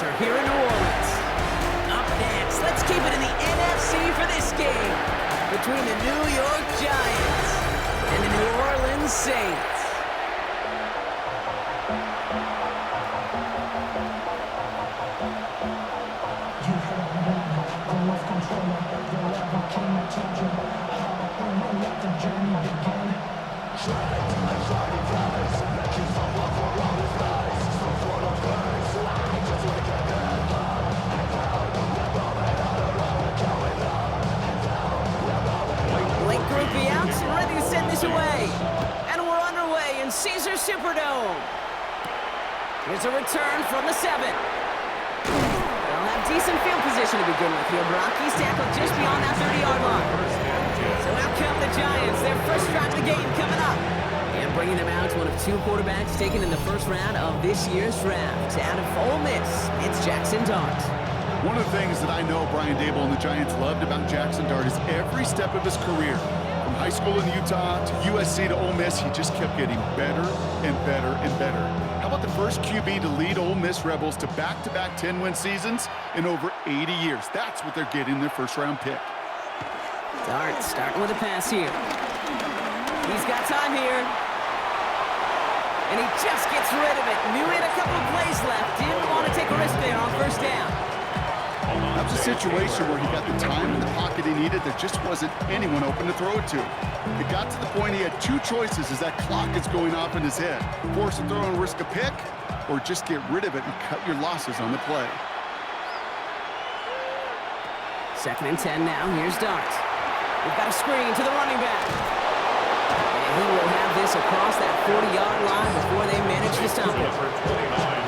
are here in New Orleans. Up next, let's keep it in the NFC for this game between the New York Giants and the New Orleans Saints. Away, and we're underway in Caesar Superdome. Here's a return from the 7. They'll have decent field position to begin with here. He's tackled just beyond that 30-yard line. So out come the Giants. Their first drive of the game coming up. And bringing them out, one of 2 quarterbacks taken in the first round of this year's draft. Out of Ole Miss, it's Jackson Dart. One of the things that I know Brian Daboll and the Giants loved about Jackson Dart is every step of his career. From high school in Utah to USC to Ole Miss, he just kept getting better and better and better. How about the first QB to lead Ole Miss Rebels to back-to-back 10-win seasons in over 80 years? That's what they're getting their first-round pick. Dart starting with a pass here. He's got time here. And he just gets rid of it. Knew he had a couple of plays left. Didn't want to take a risk there on first down. That was a situation where he got the time in the pocket he needed. There just wasn't anyone open to throw it to. It got to the point he had 2 choices as that clock is going off in his head. Force a throw and risk a pick, or just get rid of it and cut your losses on the play. 2nd and 10 now. Here's Dart. We've got a screen to the running back. And he will have this across that 40-yard line before they manage to stop it.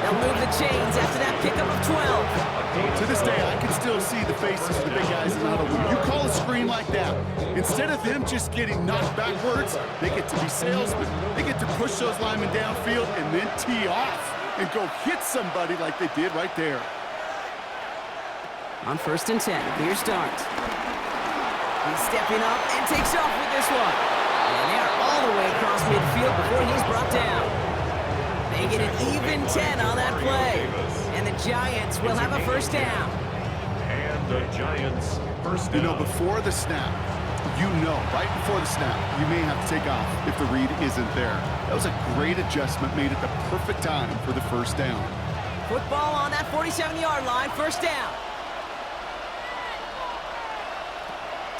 They'll move the chains after that pickup of 12. To this day, I can still see the faces of the big guys in Ottawa. When you call a screen like that, instead of them just getting knocked backwards, they get to be salesmen. They get to push those linemen downfield and then tee off and go hit somebody like they did right there. On 1st and 10, here's Dart. He's stepping up and takes off with this one. And they're all the way across midfield before he's brought down. They get an even 10 on that play. And the Giants will have a first down. And the Giants first down. You know, before the snap, right before the snap, you may have to take off if the read isn't there. That was a great adjustment made at the perfect time for the first down. Football on that 47-yard line, first down.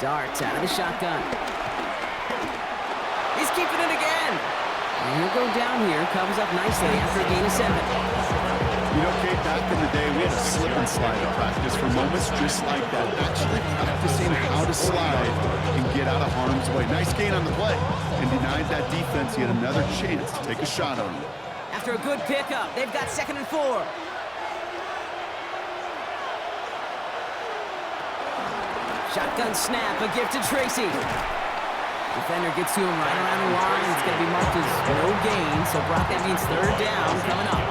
Dart out of the shotgun. He's keeping it again. And he'll go down here, covers up nicely after a gain of 7. You know, Kate, back in the day, we had a slip and slide in practice for moments just like that. Actually practicing how to slide and get out of harm's way. Nice gain on the play. And denied that defense yet another chance to take a shot on him. After a good pickup, they've got 2nd and 4. Shotgun snap, a gift to Tracy. Defender gets to him right around the line. It's going to be marked as no gain, so Brock, that means 3rd down coming up.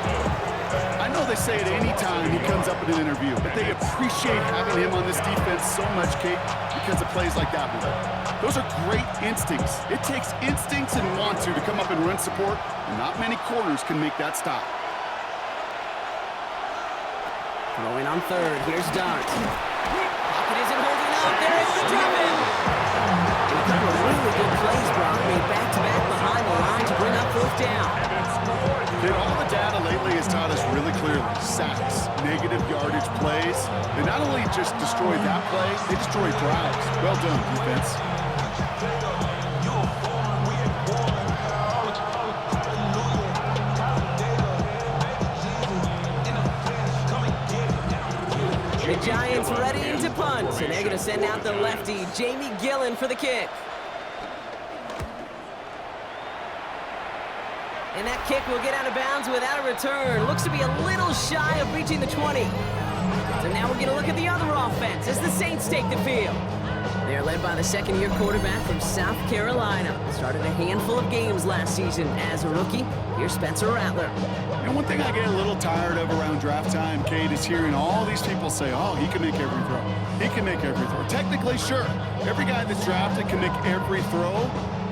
I know they say it any time he comes up in an interview, but they appreciate having him on this defense so much, Kate, because of plays like that one. Those are great instincts. It takes instincts and want to come up and run support, and not many corners can make that stop. Throwing on 3rd, here's Dart. Pocket isn't holding up, they're able to drop him. A couple of really good plays, Brock, made back-to-back behind the line to bring up 4th down. All the data lately has taught us really clearly, sacks, negative yardage plays, they not only just destroy that play, they destroy drives. Well done, defense. The Giants ready to punt, and they're going to send out the lefty, Jamie Gillen, for the kick. And that kick will get out of bounds without a return. Looks to be a little shy of reaching the 20. So now we're going to look at the other offense as the Saints take the field. They're led by the 2nd-year quarterback from South Carolina. Started a handful of games last season as a rookie. Here's Spencer Rattler. And one thing I get a little tired of around draft time, Kate, is hearing all these people say, oh, he can make every throw. He can make every throw. Technically, sure. Every guy that's drafted can make every throw.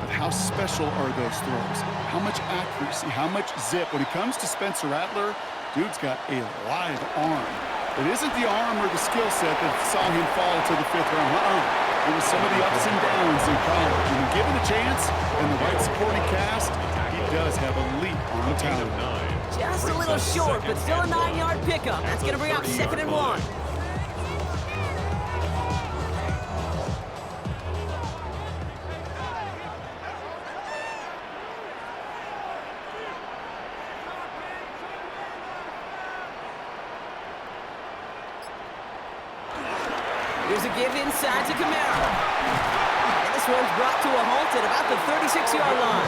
How special are those throws? How much accuracy? How much zip? When it comes to Spencer Rattler, dude's got a live arm. It isn't the arm or the skill set that saw him fall to the 5th round. It was some of the ups and downs in college. And when given a chance and the right supporting cast, he does have a leap on talent. Just a little short, but still a 9-yard pickup. That's going to bring up 2nd and 1. Here's a give inside to Camara. And this one's brought to a halt at about the 36-yard line.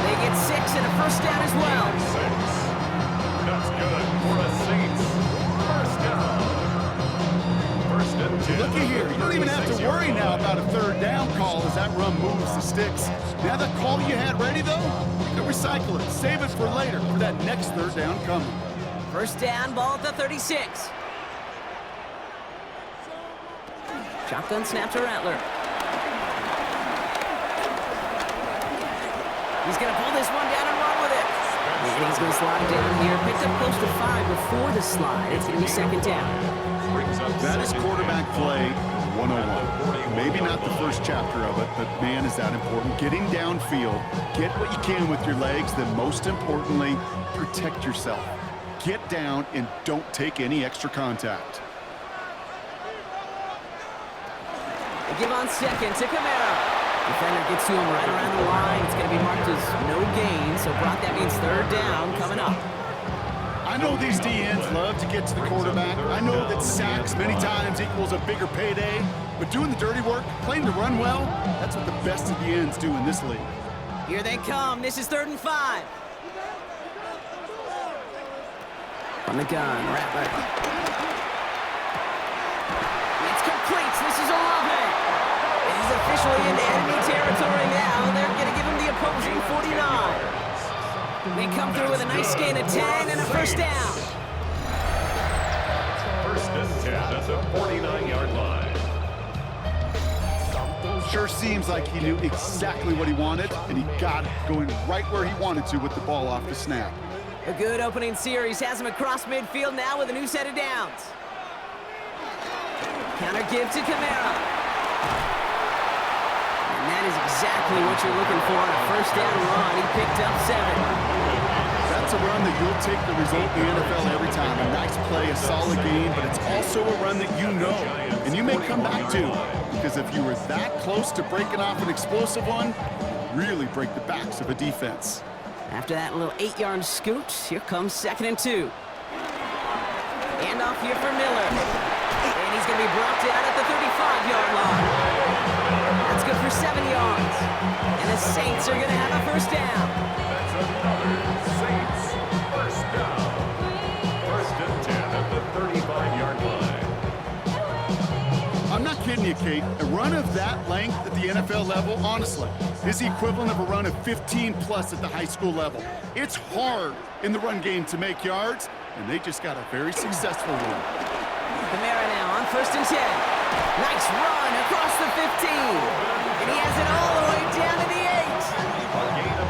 They get 6 and a 1st down as well. 6. That's good for the Saints. 1st down. 1st and 10. Looky here. You don't even have to worry now about a 3rd down call as that run moves the sticks. Now that call you had ready, though, you can recycle it. Save it for later for that next 3rd down coming. 1st down, ball at the 36. Shotgun snap to Rattler. He's going to pull this one down and run with it. And he's going to slide down here. Picked up close to 5 before the slide. It's going to be 2nd down. That is quarterback play 101. Maybe not the first chapter of it, but man, is that important. Getting downfield, get what you can with your legs, then most importantly, protect yourself. Get down and don't take any extra contact. Give on 2nd to Camara. Defender gets to him right around the line. It's going to be marked as no gain, so Brock, that means 3rd down coming up. I know these DNs love to get to the quarterback. I know that sacks many times equals a bigger payday, but doing the dirty work, playing to run well, that's what the best of the ends do in this league. Here they come. This is 3rd and 5. On the gun, Rattler. This is Olave. He's officially into enemy territory now. They're going to give him the opposing 49. They come through with a nice gain of 10 and a 1st down. 1st and 10 at the 49-yard line. Sure seems like he knew exactly what he wanted, and he got it going right where he wanted to with the ball off the snap. A good opening series has him across midfield now with a new set of downs. Counter give to Camara. And that is exactly what you're looking for on a 1st down run. He picked up 7. That's a run that you'll take the result in the NFL every time. A nice play, a solid game, but it's also a run that you know, and you may come back to. Because if you were that close to breaking off an explosive one, you really break the backs of a defense. After that little 8-yard scoot, here comes 2nd and 2. And off here for Miller. He's going to be brought down at the 35-yard line. That's good for 7 yards. And the Saints are going to have a 1st down. That's another Saints 1st down. 1st and 10 at the 35-yard line. I'm not kidding you, Kate. A run of that length at the NFL level, honestly, is the equivalent of a run of 15-plus at the high school level. It's hard in the run game to make yards, and they just got a very successful one. Camara now on 1st and 10. Nice run across the 15. And he has it all the way down to the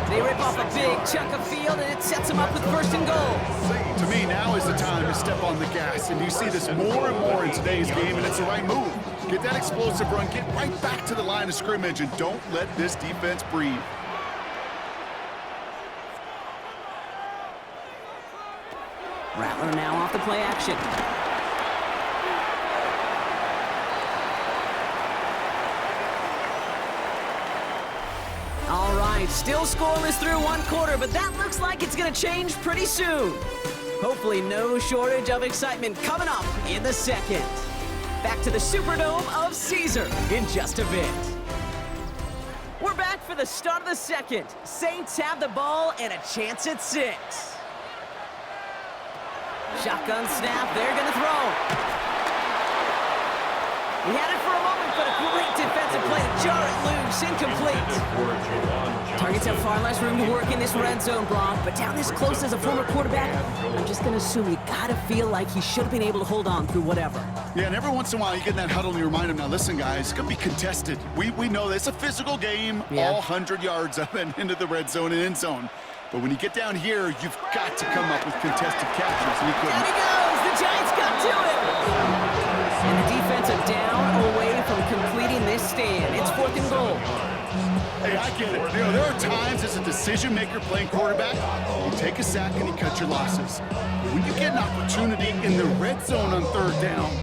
8. They rip off a big chunk of field, and it sets him up with 1st and goal. To me, now is the time to step on the gas. And you see this more and more in today's game, and it's the right move. Get that explosive run, get right back to the line of scrimmage, and don't let this defense breathe. Rattler now off the play action. All right, still scoreless through 1 quarter, but that looks like it's going to change pretty soon. Hopefully no shortage of excitement coming up in the 2nd. Back to the Superdome of Caesar in just a bit. We're back for the start of the 2nd. Saints have the ball and a chance at 6. Shotgun snap, they're going to throw. He had it for a moment, but a great defensive play to jar it loose, incomplete. Targets have far less room to work in this red zone, Brock, but down this close as a former quarterback, I'm just going to assume you got to feel like he should have been able to hold on through whatever. Yeah, and every once in a while you get in that huddle and you remind him, now listen, guys, it's going to be contested. We know that it's a physical game, all 100 yards up and into the red zone and end zone. But when you get down here, you've got to come up with contested catches. And he couldn't. Down he goes. The Giants got offensive down away from completing this stand. It's 4th and goal. Hey, I get it. There are times as a decision-maker playing quarterback, you take a sack and you cut your losses. But when you get an opportunity in the red zone on 3rd down,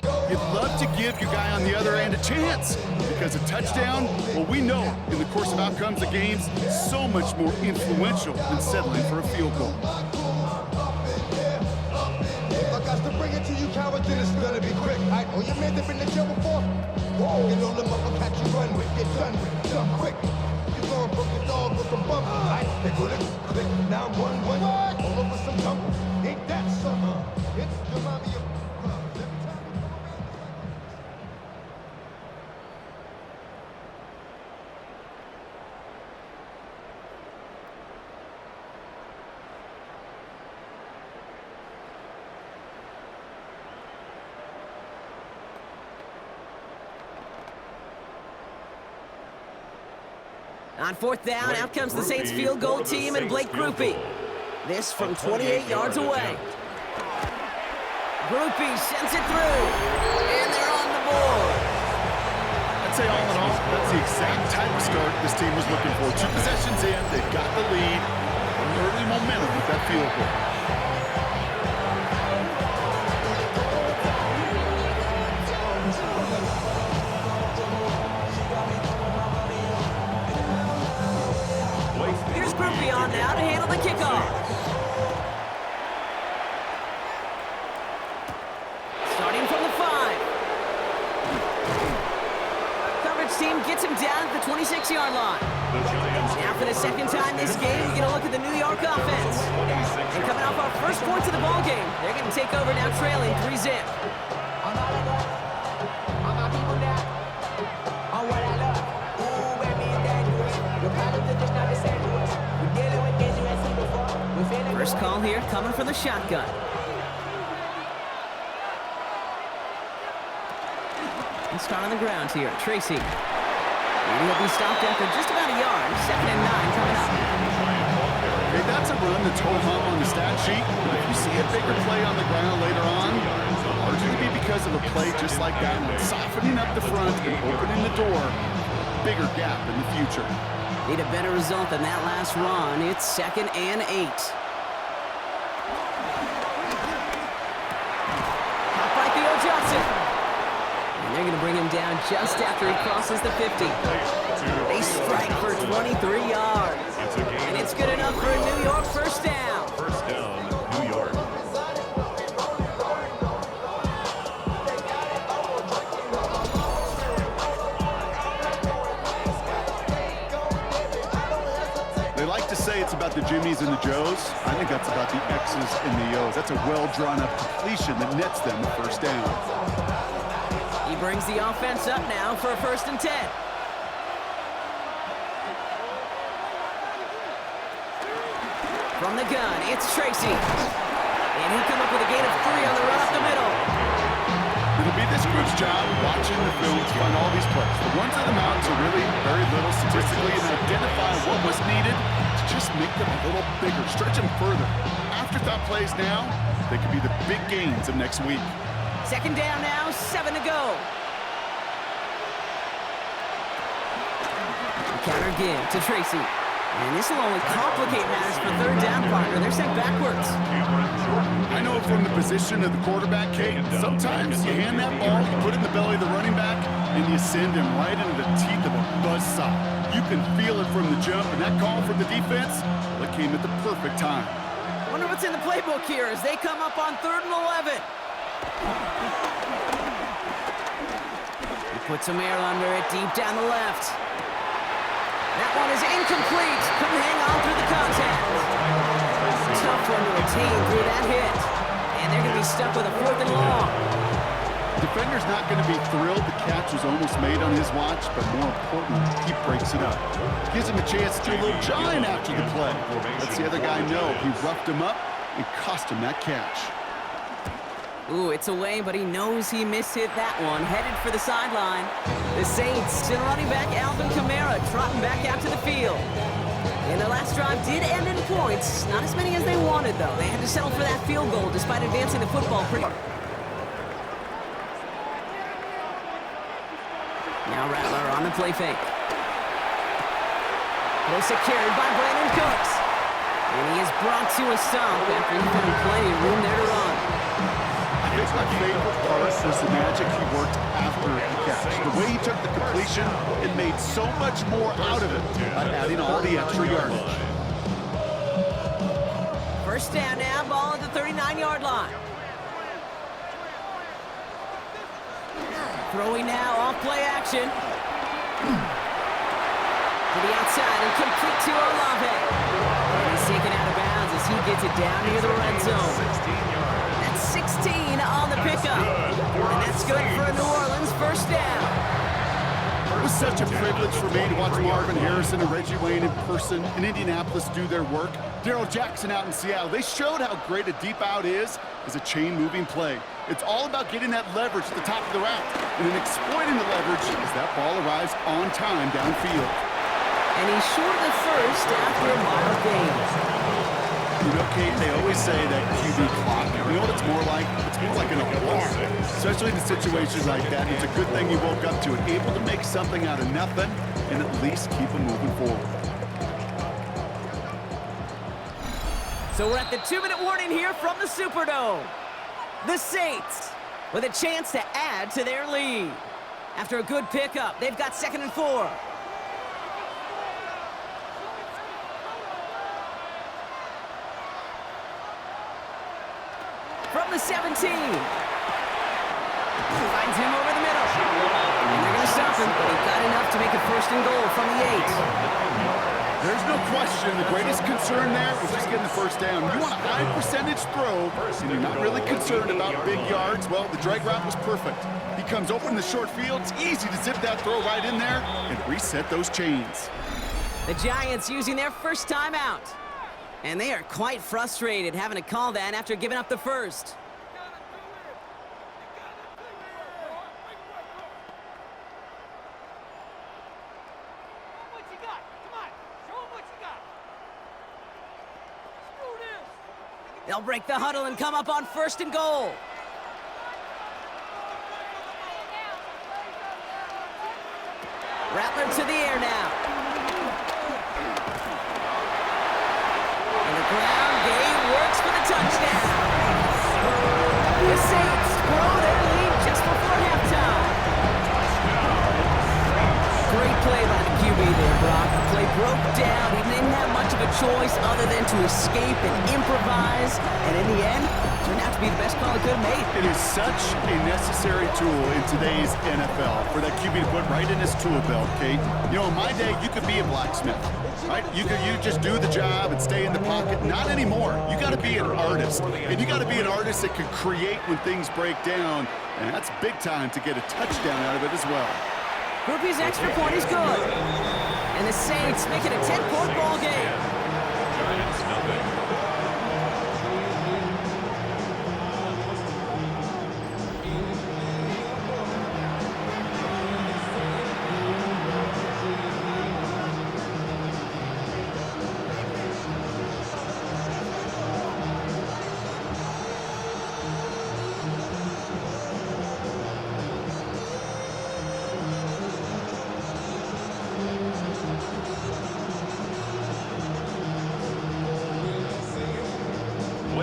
You'd love to give your guy on the other end a chance because a touchdown, well, we know in the course of outcomes of games, so much more influential than settling for a field goal. I got to bring it to you, cowards, and it's gonna be quick. Oh, your man that been in jail before? Whoa, you know them up and catch you run with, get done with, done quick. You gonna broke the dog with some bump. They go to click, now 1-1, all over some tumble. Ain't that something? It's the mommy of On fourth down, out comes the Saints field goal team and Blake Groupie. This from 28 yards away. Groupie sends it through, and they're on the board. I'd say all in all, that's the exact type of start this team was looking for. 2 possessions in, they've got the lead, early momentum with that field goal. Groupie on now to handle the kickoff. Starting from the 5. Coverage team gets him down at the 26-yard line. Now for the second time this game, we get a look at the New York offense. And coming off our first points of the ball game, they're going to take over now trailing 3-zip. First call here, coming from the shotgun. And start on the ground here, Tracy. And he'll be stopped after just about a yard. 2nd and 9 coming up. Hey, that's a run that's ho hum on the stat sheet. If you see a bigger play on the ground later on, largely to be because of a play just like that one, softening up the front and opening the door. Bigger gap in the future. Need a better result than that last run. It's 2nd and 8. Johnson. And they're going to bring him down just after he crosses the 50. They strike for 23 yards. And it's good enough for a New York first down. First down, New York. They like to say it's about the Jimmies and the Joes. I think that's about the X's and the O's. That's a well-drawn-up completion that nets them the first down. He brings the offense up now for a 1st and 10. From the gun, it's Tracy. And he'll come up with a gain of 3 on the run up the middle. It'll be this group's job watching the film to find all these plays. The ones on the mountains are really very little statistically and identify what was needed to just make them a little bigger, stretch them further. Afterthought plays now, they could be the big gains of next week. 2nd down now, 7 to go. Counter give to Tracy. And this will only complicate matters for 3rd down, partner. They're sent backwards. I know from the position of the quarterback, Kate, sometimes you hand that ball, you put it in the belly of the running back, and you send him right into the teeth of a buzzsaw. You can feel it from the jump, and that call from the defense, well, it came at the perfect time. Wonder what's in the playbook here as they come up on 3rd and 11. He puts some air under it deep down the left. That one is incomplete. Couldn't hang on through the contact. Tough one to retain through that hit. And they're going to be stuck with a 4th and long. Defender's not going to be thrilled the catch was almost made on his watch, but more importantly, he breaks it up. Gives him a chance to do a little jawing after the play. Lets the other guy know he roughed him up and cost him that catch. Ooh, it's away, but he knows he mishit that one. Headed for the sideline. The Saints and running back Alvin Kamara trotting back out to the field. And their last drive did end in points. Not as many as they wanted, though. They had to settle for that field goal despite advancing the football pretty. Now Rattler on the play fake. Well secured by Brandon Cooks. And he is brought to a stop after he found plenty of room there to run. think my favorite part was the magic he worked after the catch. The way he took the completion and made so much more out of it by adding all the extra yardage. First down now, ball at the 39-yard line. Throwing now, off play action. To the outside and complete to Olave. And he's taken out of bounds as he gets it down near the red zone. That's 16 on the pickup. And that's good for a New Orleans first down. It was such a privilege for me to watch Marvin Harrison and Reggie Wayne in person in Indianapolis do their work. Darrell Jackson out in Seattle. They showed how great a deep out is as a chain-moving play. It's all about getting that leverage at the top of the route and then exploiting the leverage as that ball arrives on time downfield. And he's short of the first after a mile gain. You know, Kate, they always say that QB clock. You know what it's more like? It's more like an alarm, especially in situations like that. It's a good thing you woke up to it, able to make something out of nothing and at least keep them moving forward. So we're at the 2-minute warning here from the Superdome. The Saints with a chance to add to their lead. After a good pickup, they've got 2nd and 4. From the 17. Finds him over the middle. And they're going to stop him, but he got enough to make it 1st and goal from the 8. There's no question the greatest concern there was just getting the first down. You want a high percentage throw, and you're not really concerned about big yards. Well, the drag route was perfect. He comes open in the short field. It's easy to zip that throw right in there and reset those chains. The Giants using their first timeout. And they are quite frustrated having to call that after giving up the first. They'll break the huddle and come up on 1st and goal. Rattler to the air now. And the ground game works for the touchdown. The Saints grow their lead just before halftime. Great play by the QB there, Brock. The play broke down. He didn't have much of a choice other than to escape and improvise. And in the end, turned out to be the best call he could have made. It is such a necessary tool in today's NFL for that QB to put right in his tool belt, Kate. You know, in my day, you could be a blacksmith, right? You just do the job and stay in the pocket. Not anymore. You got to be an artist. And you got to be an artist that can create when things break down. And that's big time to get a touchdown out of it as well. Groupie's extra point is good. And the Saints make it a 10-point ball game. Giants nothing.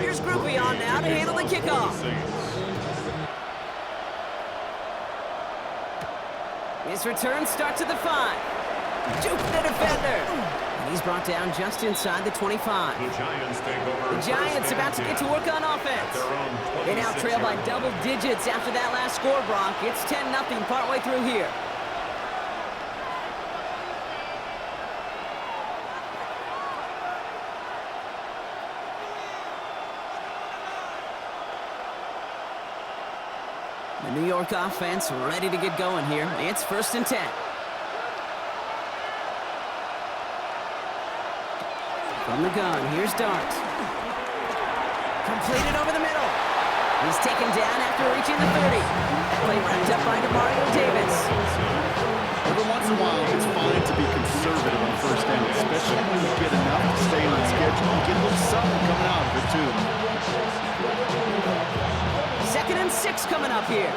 Here's Groupie on now to handle the kickoff. His return starts at the 5. Juke the defender. And he's brought down just inside the 25. The Giants take over. The Giants about to get to work on offense. They now trail by double digits after that last score, Brock. It's 10-0 partway through here. The New York offense ready to get going here. It's 1st and 10. From the gun, here's Dart. Completed over the middle. He's taken down after reaching the 30. Play wrapped up by Demario Davis. Every once in a while, it's fine to be conservative on 1st down, especially when you get enough to stay on schedule and get a little something coming out of it, too. 2nd and 6 coming up here.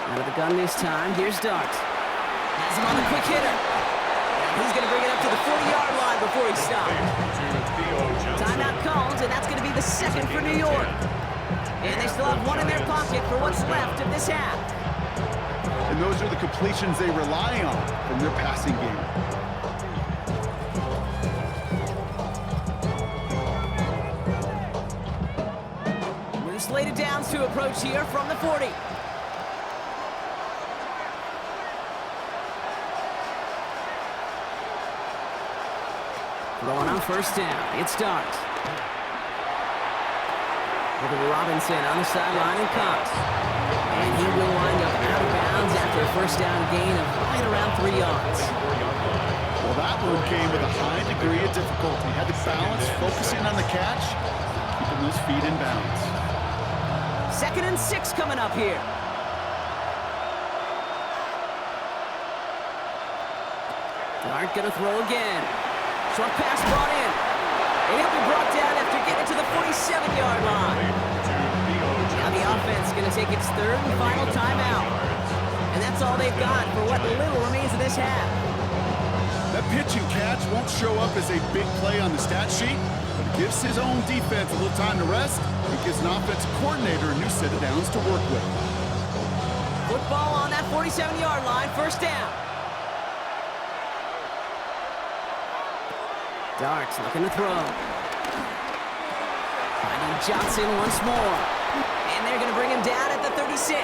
Out of the gun this time, here's Dart. Has him on the quick hitter. He's going to bring it up to the 40-yard line before he stops. Timeout called, and that's going to be the second for New York. And they still have one in their pocket for what's left of this half. And those are the completions they rely on from their passing game. Moose laid it down to approach here from the 40. Throwing on first down. It starts. With Robinson on the sideline and caught. And he will wind up out of bounds after a first down gain of right around 3 yards. Well, that one came with a high degree of difficulty. Had to balance, focusing on the catch, keeping those feet in bounds. 2nd and 6 coming up here. Dart gonna throw again. Short pass brought in. And he'll be brought down after getting to the 47-yard line. Now the offense going to take its 3rd and final timeout. And that's all they've got for what little remains of this half. That pitch and catch won't show up as a big play on the stat sheet, but it gives his own defense a little time to rest. It gives an offensive coordinator a new set of downs to work with. Football on that 47-yard line, first down. Darts looking to throw. Finding Johnson once more. And they're going to bring him down at the 36.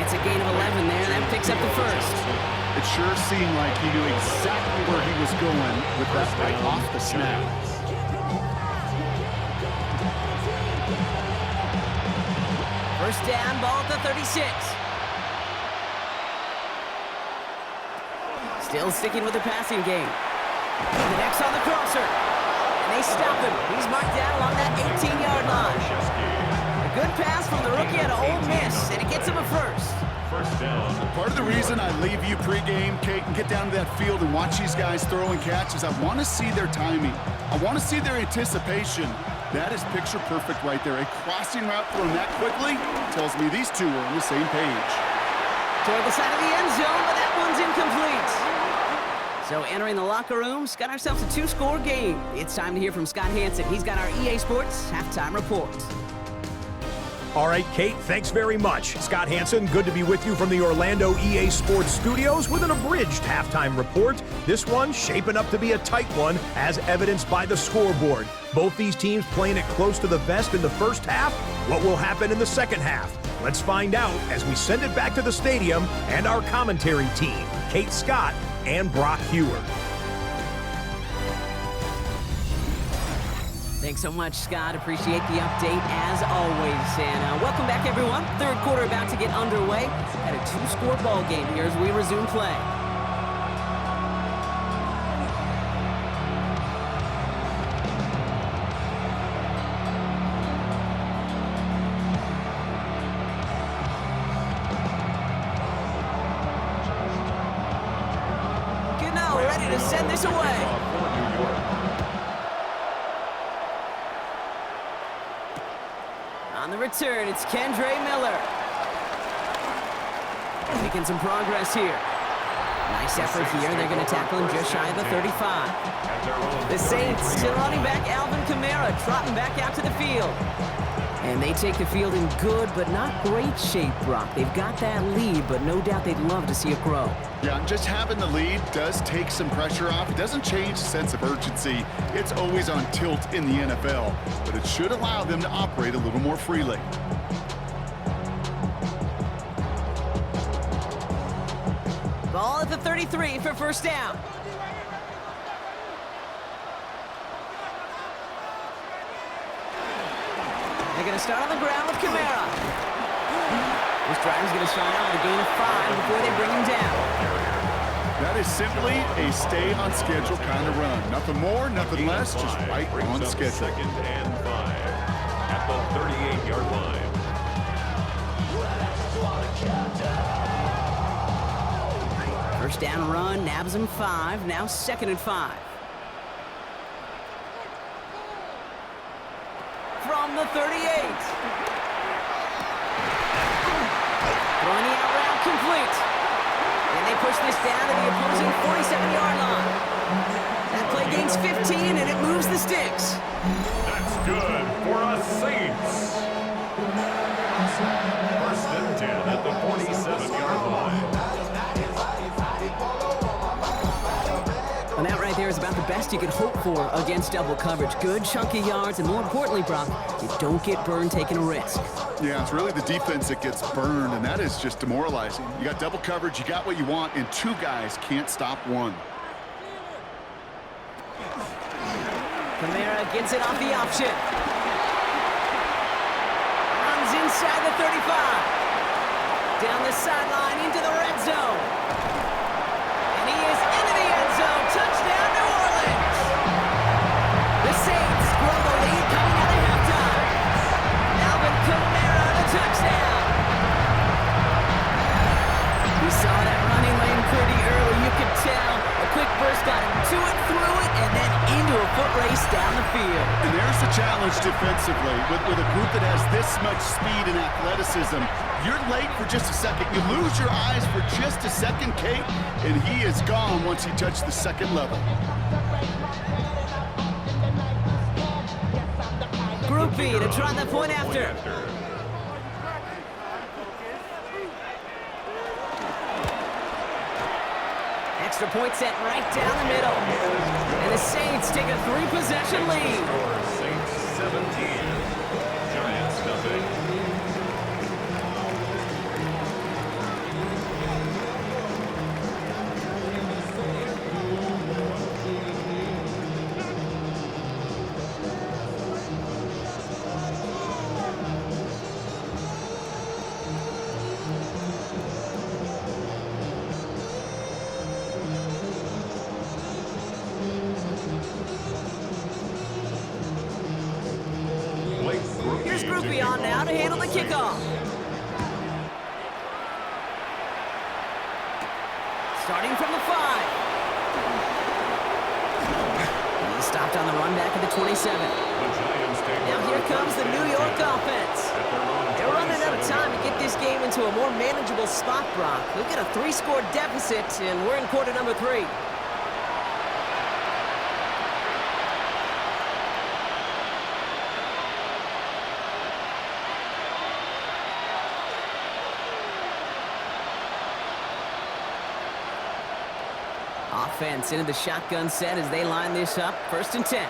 It's a gain of 11 there. That picks up the first. It sure seemed like he knew exactly where he was going with that right off the snap. First down, ball at the 36. Still sticking with the passing game. The next on the crosser. And they stop him. He's marked down along that 18-yard line. A good pass from the rookie out of Ole Miss, and it gets him a first. First down. Part of the reason I leave you pregame, Kate, and get down to that field and watch these guys throw and catch is I want to see their timing. I want to see their anticipation. That is picture perfect right there. A crossing route thrown that quickly tells me these two are on the same page. Toward the side of the end zone, but that one's incomplete. So entering the locker room, got ourselves a 2-score game. It's time to hear from Scott Hansen. He's got our EA Sports halftime report. All right, Kate, thanks very much. Scott Hansen, good to be with you from the Orlando EA Sports studios with an abridged halftime report. This one shaping up to be a tight one, as evidenced by the scoreboard. Both these teams playing it close to the vest in the first half. What will happen in the second half? Let's find out as we send it back to the stadium and our commentary team, Kate Scott and Brock Hewer. Thanks so much, Scott. Appreciate the update as always. And welcome back, everyone. Third quarter about to get underway at a 2-score ball game here as we resume play. Good now, ready to send this away. On the return, it's Kendre Miller. Making some progress here. Nice effort here. They're going to tackle him just shy of the 35. The Saints still running back Alvin Kamara, trotting back out to the field. And they take the field in good but not great shape, Brock. They've got that lead, but no doubt they'd love to see it grow. Yeah, just having the lead does take some pressure off. It doesn't change the sense of urgency. It's always on tilt in the NFL, but it should allow them to operate a little more freely. Ball at the 33 for first down. They're going to start on the ground with Kamara. This drive is going to start out with a gain of 5 before they bring him down. That is simply a stay on schedule kind of run. Nothing more, nothing less, just right on schedule. Second and 5 at the 38-yard line. First down run, nabs him 5, now 2nd and 5. From the 38. Throwing the out route complete. And they push this down to the opposing 47-yard line. That play gains 15. 15, and it moves the sticks. That's good for a Saints. First and 10 at the 47-yard line. And that right there is about the best you could hope for against double coverage. Good chunky yards, and more importantly, Brock, you don't get burned taking a risk. Yeah, it's really the defense that gets burned, and that is just demoralizing. You got double coverage, you got what you want, and two guys can't stop one. Kamara gets it off the option. Runs inside the 35. Down the sideline into the red zone. And he is into the end zone. Touchdown, New Orleans. The Saints grow the lead coming out of halftime. Alvin Kamara, the touchdown. We saw that running lane pretty early. You could tell. A quick burst got him to it, through it, and then into a foot race down the field. And there's the challenge defensively. With a group that has this much speed and athleticism, you're late for just a second. You lose your eyes for just a second, Kate, and he is gone once he touched the second level. Group B to try the point after. Extra point set right down the middle. And the Saints take a 3-possession lead. Saints 17, Giants nothing. Here's Group B on now to handle the kickoff. Starting from the 5. He stopped on the run back at the 27. Now here comes the New York offense. They're running out of time to get this game into a more manageable spot, Brock. We've got a 3-score deficit, and we're in quarter number 3. Offense into the shotgun set as they line this up. 1st and 10.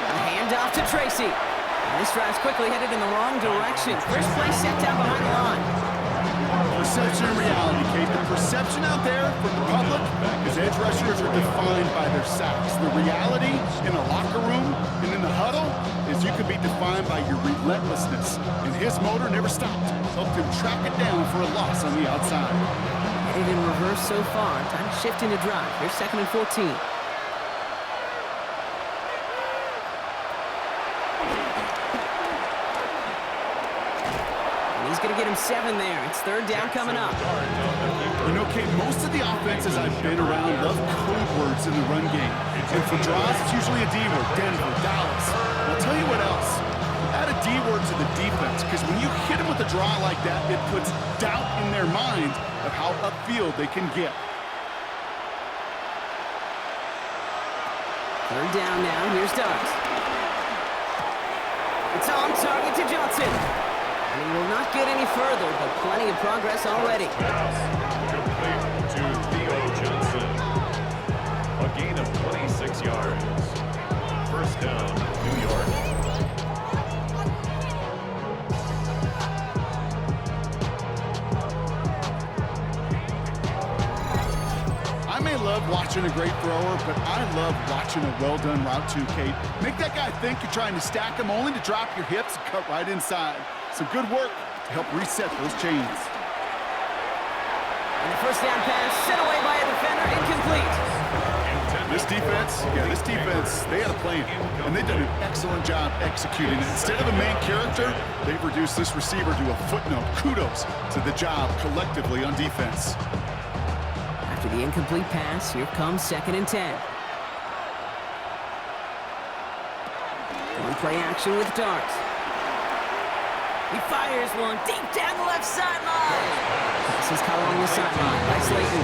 A handoff to Tracy. And this drive's quickly headed in the wrong direction. First play set down behind the line. Perception and reality, Kate. The perception out there from the public is edge rushers are defined by their sacks. The reality in a locker room and in the huddle is you can be defined by your relentlessness. And his motor never stopped. Helped him track it down for a loss on the outside. Headed in reverse so far. Time to shift into drive. Here's 2nd and 14. And he's going to get him 7 there. It's 3rd down coming up. You know, Kate, most of the offenses I've been around love code words in the run game. And for draws, it's usually a D word. Denver, Dallas. I'll tell you what else. Add a D word to the defense, because when you hit them with a draw like that, it puts doubt in their mind of how upfield they can get. 3rd down now. Here's Douglas. It's on target to Johnson. And he will not get any further, but plenty of progress already. Pass complete to Theo Johnson. A gain of 26 yards. 1st down, New York. I may love watching a great thrower, but I love watching a well-done route too, Kate. Make that guy think you're trying to stack him only to drop your hips and cut right inside. Some good work to help reset those chains. And the 1st down pass sent away by a defender, incomplete. This defense, they had a plan, and they've done an excellent job executing it. Instead of a main character, they've reduced this receiver to a footnote. Kudos to the job collectively on defense. After the incomplete pass, here comes 2nd and 10. One play action with darts. He fires one deep down the left sideline. He's caught along the sideline by Slayton.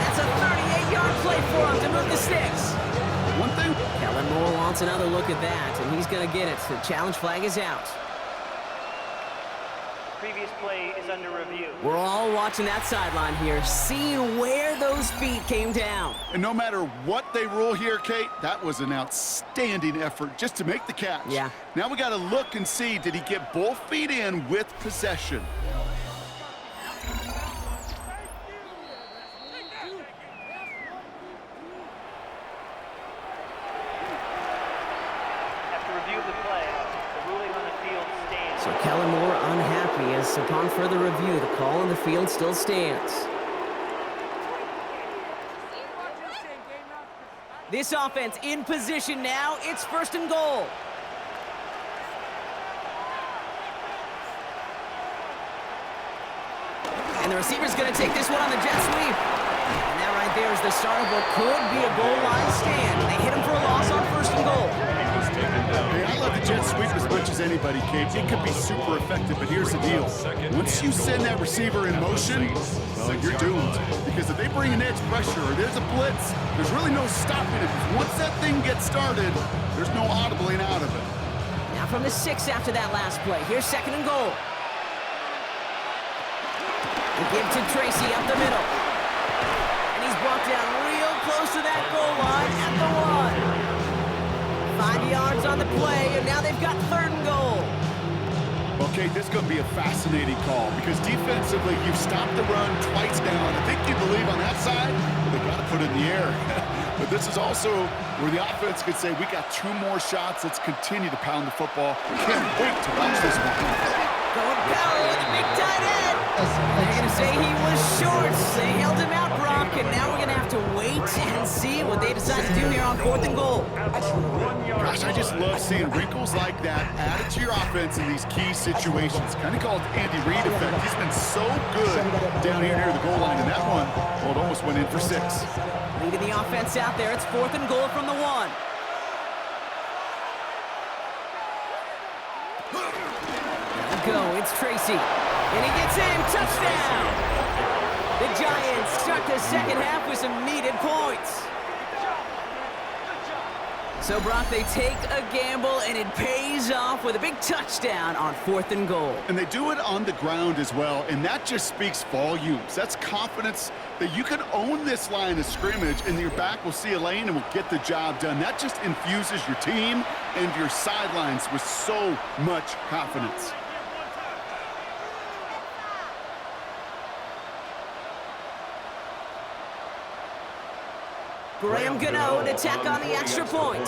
That's a 38-yard play for him to move the sticks. One thing, Kellen Moore wants another look at that, and he's going to get it. The challenge flag is out. Previous play is under review. We're all watching that sideline here, seeing where those feet came down. and no matter what they rule here, Kate, that was an outstanding effort just to make the catch. Yeah. Now we got to look and see, did he get both feet in with possession? After review of the play, the ruling on the field stands. So Kellen Moore unhappy as upon further review, the call on the field still stands. This offense in position now. It's 1st and goal. And the receiver's going to take this one on the jet sweep. And that right there is the start of what could be a goal line stand. They hit him for a loss on 1st and goal. Hey, I love the jet sweep as much as anybody, Kate. It could be super effective, but here's the deal. Once you send that receiver in motion, well, you're doomed. Because if they bring an edge pressure or there's a blitz, there's really no stopping it. Once that thing gets started, there's no audibling out of it. Now from the 6 after that last play. Here's 2nd and goal. They give to Tracy up the middle. And he's brought down real close to that goal line at the 1. 5 yards on the play, and now they've got 3rd and goal. Okay, this is going to be a fascinating call because defensively, you've stopped the run twice now, and I think you believe on that side, they've got to put it in the air. But this is also where the offense could say, we got 2 more shots. Let's continue to pound the football. Can't wait to watch this one. Going power with the big tight end. They're going to say he was short. They held him out, Brock, and now we're going to have to wait and see what they decide to do here on 4th and goal. Gosh, I just love seeing wrinkles like that added to your offense in these key situations. Kind of called the Andy Reid effect. He's been so good down here near the goal line, and that one, well, it almost went in for 6. Leading the offense out there. It's 4th and goal from the 1. Go, it's Tracy, and he gets in, touchdown! The Giants start the second half with some needed points. So, Brock, they take a gamble, and it pays off with a big touchdown on 4th and goal. And they do it on the ground as well, and that just speaks volumes. That's confidence that you can own this line of scrimmage, and your back will see a lane and will get the job done. That just infuses your team and your sidelines with so much confidence. Graham Gano to tack on the extra point.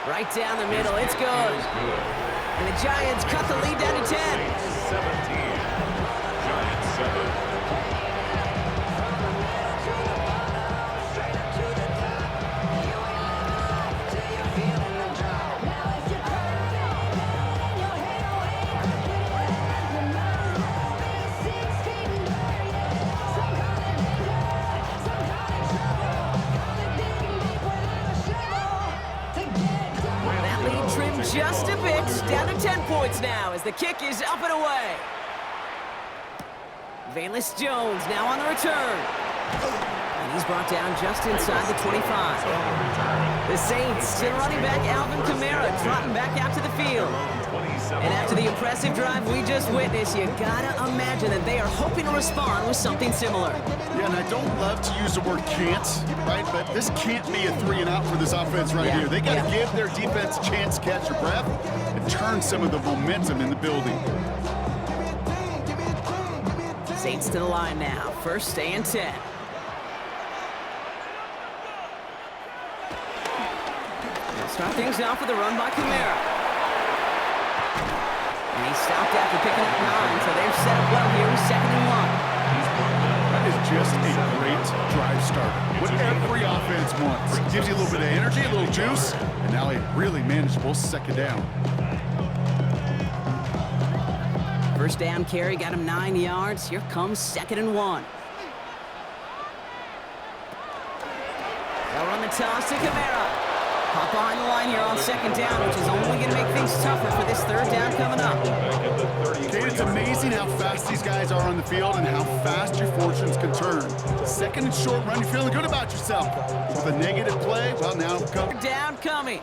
Right down the middle, it's good. And the Giants cut the lead down to 10. 17. Giants 7. Just a bit, down to 10 points now as the kick is up and away. Valus Jones now on the return. And he's brought down just inside the 25. The Saints still running back Alvin Kamara, trotting back out to the field. And after the impressive drive we just witnessed, you gotta imagine that they are hoping to respond with something similar. Yeah, and I don't love to use the word can't, right? But this can't be a 3 and out for this offense right here. They got to give their defense a chance to catch their breath and turn some of the momentum in the building. Saints to the line now, 1st and 10. They'll start things off with a run by Kamara. And he stopped after picking up 9, so they're set up well here with 2nd and 1. That is just a great drive starter. What every offense wants. Gives you a little bit of energy, a little juice, and now a really manageable 2nd down. 1st down carry got him 9 yards. Here comes 2nd and 1. They'll run the toss to Kamara. Hop behind the line here on second down, which is only going to make things tougher for this third down coming up. Kate, it's amazing how fast these guys are on the field and how fast your fortunes can turn. Second and short run, you're feeling good about yourself. With a negative play, well, now come. Down coming.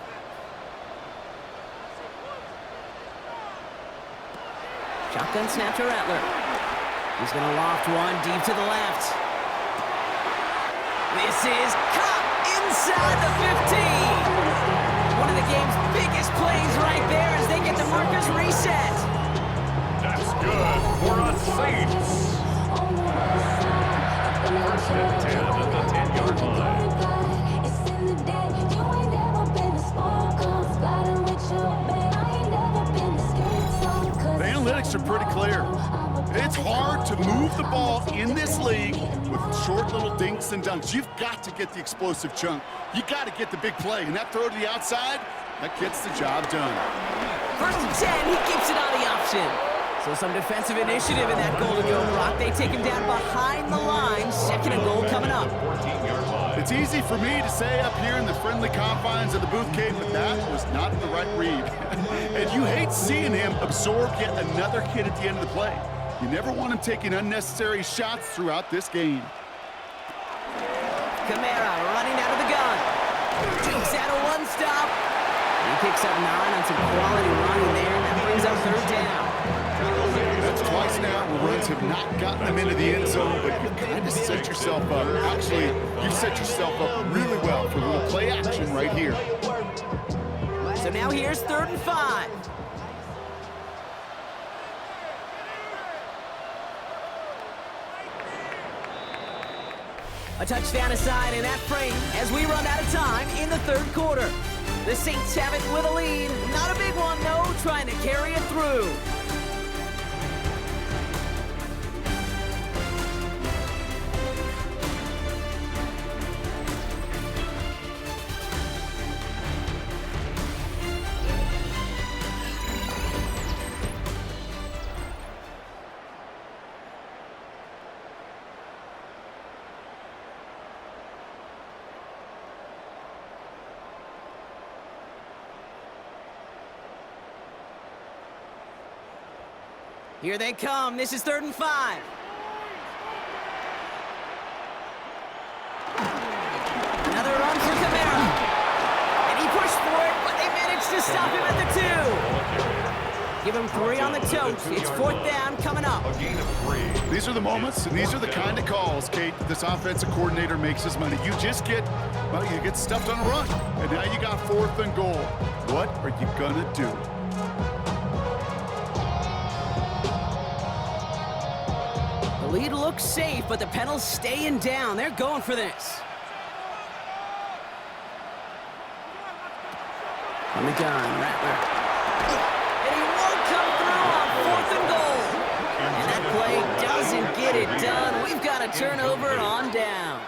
Shotgun snap to Rattler. He's going to loft one deep to the left. This is caught inside the 15. One of the game's biggest plays right there as they get the markers reset. That's good for a Saints. First and 10 at the 10-yard line. The analytics are pretty clear. It's hard to move the ball in this league with short little dinks and dunks. You've got to get the explosive chunk. You got to get the big play. And that throw to the outside, that gets the job done. First and 10, he keeps it on the option. So some defensive initiative in that goal to go, Brock. They take him down behind the line. Second and goal coming up. 14-yard line. It's easy for me to say up here in the friendly confines of the booth, Kate, but that was not the right read. And you hate seeing him absorb yet another hit at the end of the play. You never want him taking unnecessary shots throughout this game. Kamara running out of the gun. Takes out a one-stop. He picks up 9 on some quality running there, and that brings up third down. That's twice now where runs have not gotten them into the end zone, but you kind of set yourself up. Actually, you set yourself up really well for a little play action right here. So now here's 3rd and 5. A touchdown aside in that frame as we run out of time in the 3rd quarter. The Saints have it with a lead. Not a big one, though, trying to carry it through. Here they come. This is 3rd and 5. Another run for Kamara. And he pushed for it, but they managed to stop him at the 2. Give him 3 on the tote. It's 4th down coming up. A gain of 3. These are the moments, and these are the kind of calls, Kate, this offensive coordinator makes his money. You just get, well, you get stuffed on a run. And now you got 4th and goal. What are you going to do? The lead looks safe, but the Penals staying down. They're going for this. On the gun, Rattler. And he won't come through on 4th and goal. And that play doesn't get it done. We've got a turnover on downs.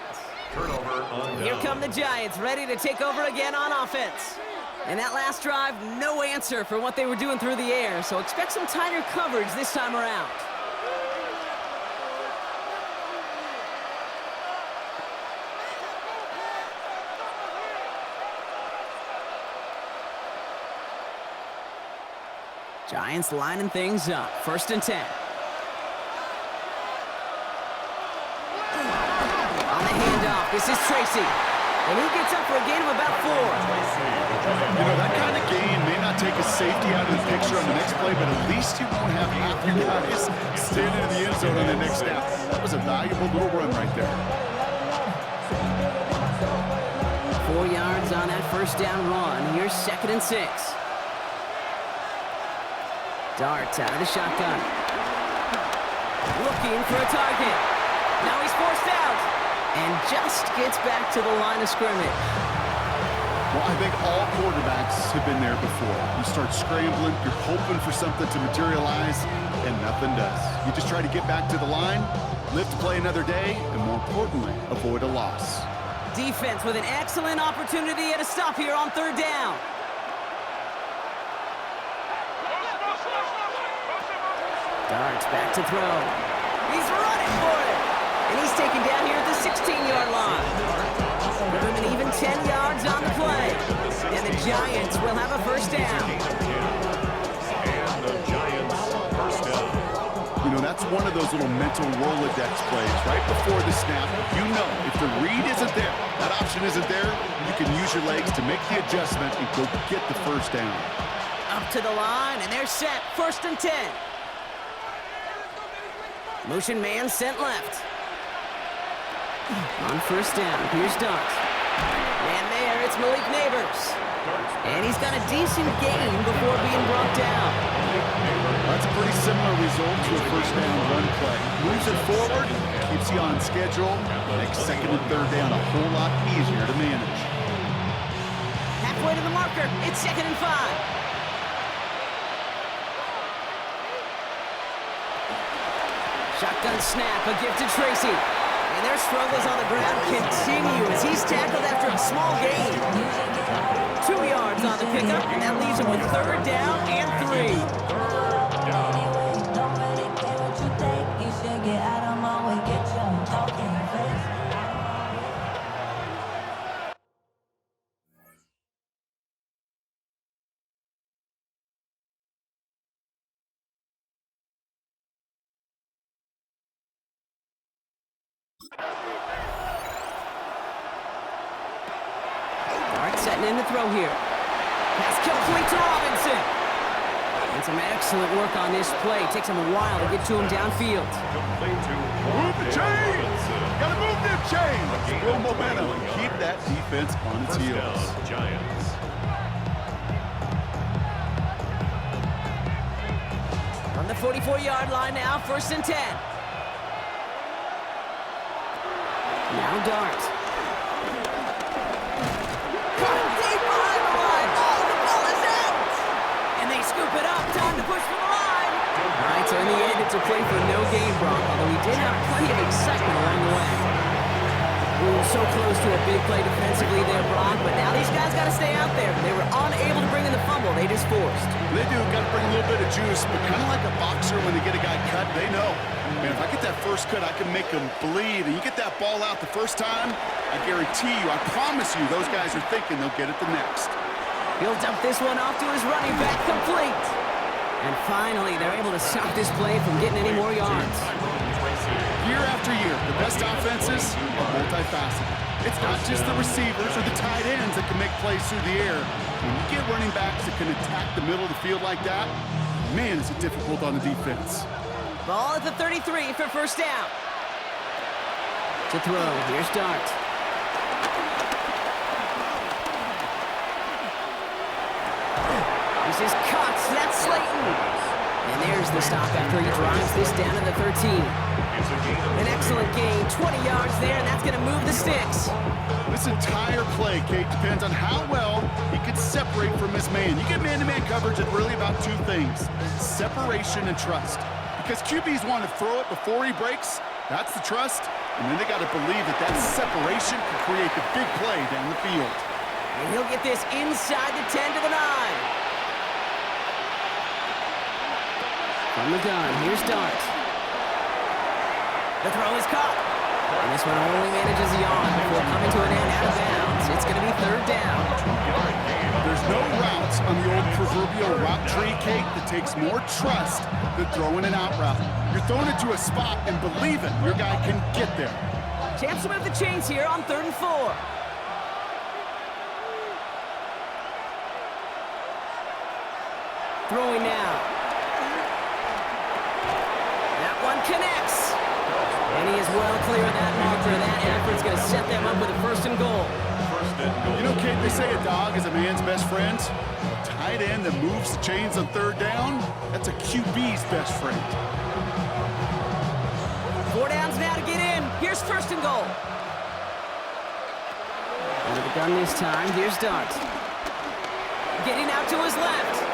Turnover on down. Here come the Giants, ready to take over again on offense. And that last drive, no answer for what they were doing through the air, so expect some tighter coverage this time around. Giants lining things up. 1st and 10. On the handoff, this is Tracy. And he gets up for a gain of about 4. You know, that kind of game may not take a safety out of the picture on the next play, but at least you won't have half your guys standing in the end zone on the next snap. That was a valuable little run right there. 4 yards on that 1st down run. Here's 2nd and 6. Darts out of the shotgun. Looking for a target. Now he's forced out. And just gets back to the line of scrimmage. Well, I think all quarterbacks have been there before. You start scrambling, you're hoping for something to materialize, and nothing does. You just try to get back to the line, live to play another day, and more importantly, avoid a loss. Defense with an excellent opportunity at a stop here on 3rd down. Darts back to throw. He's running for it. And he's taken down here at the 16-yard line. Give them an even 10 yards on the play. And the Giants will have a first down. And the Giants first down. You know, that's one of those little mental Rolodex plays. Right before the snap, you know if the read isn't there, that option isn't there, you can use your legs to make the adjustment and go get the first down. Up to the line, and they're set. First and 10. Motion man sent left. On first down, here's Dart. And there, it's Malik Neighbors. And he's got a decent gain before being brought down. That's a pretty similar result to a first down run play. Moves it forward, keeps you on schedule, makes second and third down a whole lot easier to manage. Halfway to the marker, it's second and 5. Shotgun snap, a gift to Tracy. And their struggles on the ground continue as he's tackled after a small gain. 2 yards on the pickup, and that leaves him with third down and 3. Dart setting in the throw here. Pass complete to Robinson. And some excellent work on this play. Takes him a while to get to him downfield. Complete to Move the chains! Robinson. Gotta move them chains! Build momentum and keep that defense on its First heels. down, Giants. On the 44-yard line now, first and 10. Now Dart. Caught deep behind the line. Oh, the ball is out! And they scoop it up. Time to push for the line. All right, so in the end, it's a play for no gain, Brock, although we did have plenty of excitement along the way. We were so close to a big play defensively there, Brock, but now these guys got to stay out there. They were unable to bring in the fumble. They just forced. They do, got to bring a little bit of juice, but kind of like a boxer when they get a guy cut, they know. Man, if I get that first cut, I can make them bleed. And you get that ball out the first time, I guarantee you, I promise you, those guys are thinking they'll get it the next. He'll dump this one off to his running back, complete. And finally, they're able to stop this play from getting any more yards. Year after year, the best offenses are multifaceted. It's not just the receivers or the tight ends that can make plays through the air. When you get running backs that can attack the middle of the field like that, man, is it difficult on the defense. Ball at the 33 for first down. To throw, here's Dart. This is caught, that's Slayton. And there's the stop after he drives this down to the 13. An excellent gain, 20 yards there, and that's going to move the sticks. This entire play, Kate, depends on how well he can separate from his man. You get man-to-man coverage, it's really about two things, separation and trust. Because QBs want to throw it before he breaks, that's the trust, and then they got to believe that that separation can create the big play down the field. And he'll get this inside the 10 to the 9. From the gun, here's Dart. The throw is caught. And this one only manages a yard before coming to an end out of bounds. It's going to be third down. There's no routes on the old proverbial route tree, Kate, that takes more trust than throwing an out route. You're throwing it to a spot and believing your guy can get there. Champs move the chains here on 3rd and 4. Throwing now. That one connects. And he is well clear of that marker. That effort's going to set them up with a first and goal. You know, Kate, they say a dog is a man's best friend. A tight end that moves the chains on 3rd down, that's a QB's best friend. 4 downs now to get in. Here's first and goal. Under the gun this time. Here's Dart. Getting out to his left.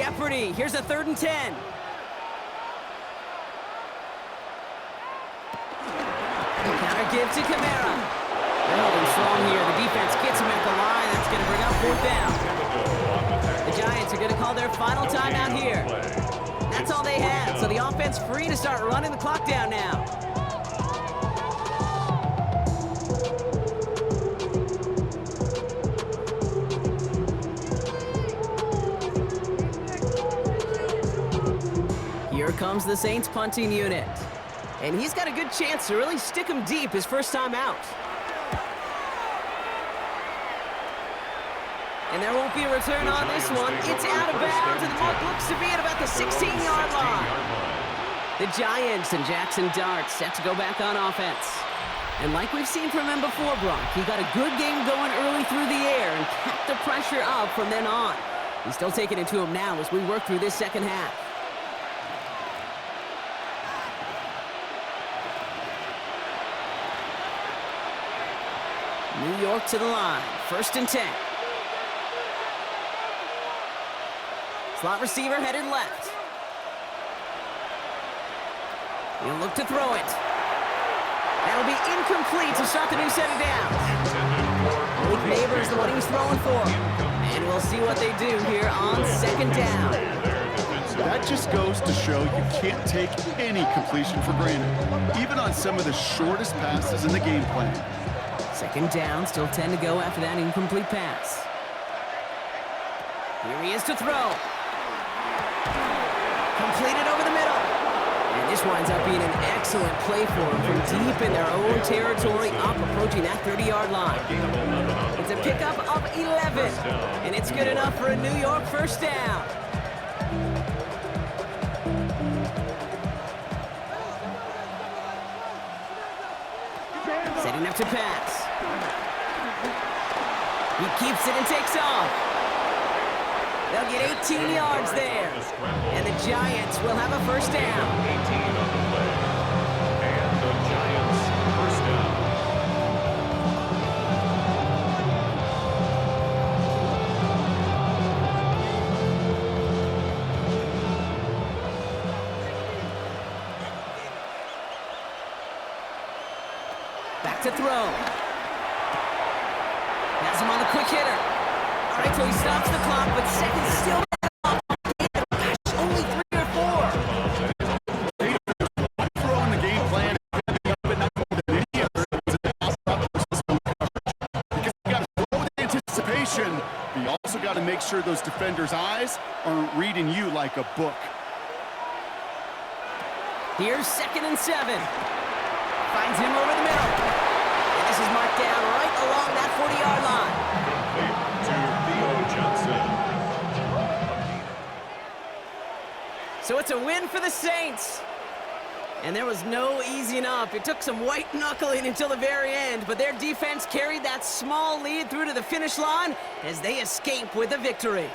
jeopardy. Here's a 3rd and 10. Counter give to Kamara. They're holding strong here. The defense gets him at the line. That's going to bring up 4th down. The Giants are going to call their final timeout here. That's all they had, so the offense free to start running the clock down now. Here comes the Saints punting unit. And he's got a good chance to really stick him deep his first time out. And there won't be a return on this one. It's out of bounds, and the mark looks to be at about the 16-yard line. The Giants and Jackson Dart set to go back on offense. And like we've seen from him before, Brock, he got a good game going early through the air and kept the pressure up from then on. He's still taking it to him now as we work through this second half. New York to the line. 1st and 10. Slot receiver headed left. He'll look to throw it. That'll be incomplete to start the new set of downs. Malik Neighbors the one he's throwing for. And we'll see what they do here on 2nd down. That just goes to show you can't take any completion for granted, even on some of the shortest passes in the game plan. 2nd down, still 10 to go after that incomplete pass. Here he is to throw. Completed over the middle. And this winds up being an excellent play for him from deep in their own territory, up approaching that 30-yard line. It's a pickup of 11, and it's good enough for a New York 1st down. Setting up to pass. He keeps it and takes off. They'll get 18 yards there. And the Giants will have a 1st down. 18 on the play. And the Giants 1st down. Back to throw. Has him on the quick hitter. All right, so he stops the clock, but seconds still only 3 or 4. Throwing the game plan than any other because you got to throw with anticipation. But you also got to make sure those defenders' eyes aren't reading you like a book. Here's 2nd and 7. Finds him over the middle. And this is marked down right along that 40-yard line. So it's a win for the Saints. And there was no easing up. It took some white knuckling until the very end, but their defense carried that small lead through to the finish line as they escape with a victory.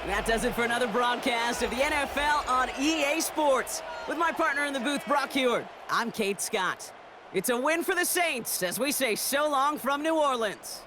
That does it for another broadcast of the NFL on EA Sports. With my partner in the booth, Brock Heward, I'm Kate Scott. It's a win for the Saints as we say so long from New Orleans.